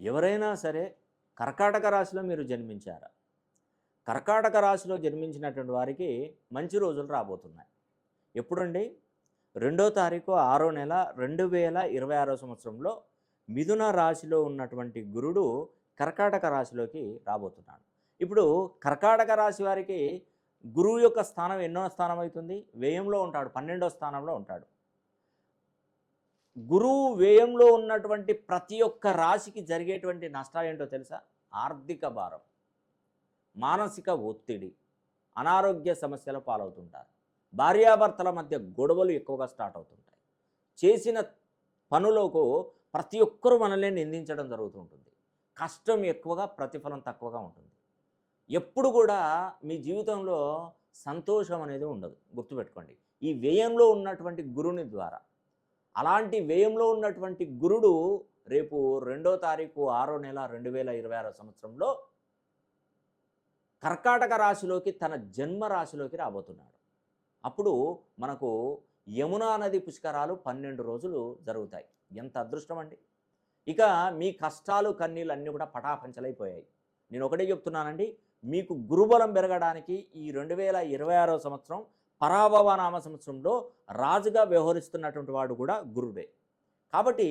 ఎవరైనా సరే కర్కాటక రాశిలో మీరు జన్మించారా? కర్కాటక రాశిలో జన్మించినటువంటి వారికి మంచి రోజులు రాబోతున్నాయి. ఎప్పుడండి? 2వ తారీఖు 6వ నెల 2026 సంవత్సరంలో మిథున రాశిలో ఉన్నటువంటి గురుడు కర్కాటక రాశిలోకి రాబోతున్నాడు. ఇప్పుడు కర్కాటక రాశి వారికి గురువు యొక్క స్థానం ఎన్నో స్థానం అవుతుంది? వ్యయంలో ఉంటాడు. 12వ స్థానంలో ఉంటాడు. గురువు వ్యయంలో ఉన్నటువంటి ప్రతి ఒక్క రాశికి జరిగేటువంటి నష్టాలేంటో తెలుసా? ఆర్థిక భారం, మానసిక ఒత్తిడి, అనారోగ్య సమస్యల పాలవుతుంటారు. భార్యాభర్తల మధ్య గొడవలు ఎక్కువగా స్టార్ట్ అవుతుంటాయి. చేసిన పనులకు ప్రతి ఒక్కరూ మనల్ని నిందించడం జరుగుతుంటుంది. కష్టం ఎక్కువగా, ప్రతిఫలం తక్కువగా ఉంటుంది. ఎప్పుడు కూడా మీ జీవితంలో సంతోషం అనేది ఉండదు, గుర్తుపెట్టుకోండి. ఈ వ్యయంలో ఉన్నటువంటి గురుని ద్వారా. అలాంటి వ్యయంలో ఉన్నటువంటి గురుడు రేపు 2వ తారీఖు 6వ నెల 2026 సంవత్సరంలో కర్కాటక రాశిలోకి, తన జన్మ రాశిలోకి రాబోతున్నాడు. అప్పుడు మనకు యమునా నది పుష్కరాలు 12 రోజులు జరుగుతాయి. ఎంత అదృష్టం అండి! ఇక మీ కష్టాలు, కన్నీళ్ళు అన్నీ కూడా పటాపంచలైపోయాయి. నేను ఒకటే చెప్తున్నానండి, మీకు గురుబలం పెరగడానికి ఈ 2026 సంవత్సరం పరాభవ నామ సంవత్సరంలో రాజుగా వ్యవహరిస్తున్నటువంటి వాడు కూడా గురుడే. కాబట్టి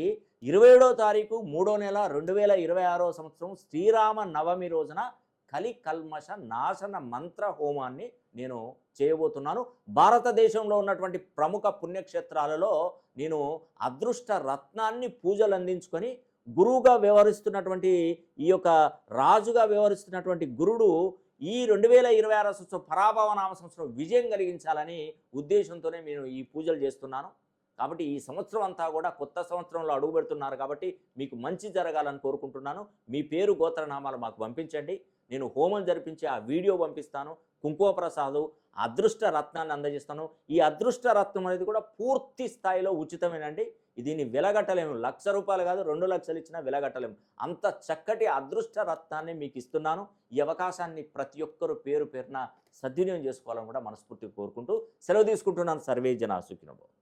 27వ తారీఖు 3వ నెల 2026 సంవత్సరం శ్రీరామ నవమి రోజున కలి కల్మష నాశన మంత్ర హోమాన్ని నేను చేయబోతున్నాను. భారతదేశంలో ఉన్నటువంటి ప్రముఖ పుణ్యక్షేత్రాలలో నేను అదృష్ట రత్నాన్ని పూజలు అందించుకొని గురువుగా వ్యవహరిస్తున్నటువంటి ఈ యొక్క రాజుగా వ్యవహరిస్తున్నటువంటి గురుడు ఈ 2026 సంవత్సరం పరాభవ నామ సంవత్సరం విజయం కలిగించాలని ఉద్దేశంతోనే నేను ఈ పూజలు చేస్తున్నాను. కాబట్టి ఈ సంవత్సరం అంతా కూడా కొత్త సంవత్సరంలో అడుగు పెడుతున్నారు కాబట్టి మీకు మంచి జరగాలని కోరుకుంటున్నాను. మీ పేరు, గోత్రనామాలు మాకు పంపించండి. నేను హోమం జరిపించి ఆ వీడియో పంపిస్తాను. కుంకుమ ప్రసాదు, అదృష్ట రత్నాన్ని అందజేస్తాను. ఈ అదృష్ట రత్నం అనేది కూడా పూర్తి స్థాయిలో ఉచితమేనండి. దీన్ని వెలగట్టలేము. ₹1,00,000 కాదు, 2 లక్షలు ఇచ్చినా వెలగట్టలేము. అంత చక్కటి అదృష్ట రత్నాన్ని మీకు ఇస్తున్నాను. ఈ అవకాశాన్ని ప్రతి ఒక్కరూ పేరు పేరున సద్వినియోగం చేసుకోవాలని కూడా మనస్ఫూర్తిగా కోరుకుంటూ సెలవు తీసుకుంటున్నాను. సర్వే జనా సుఖినో భవంతు.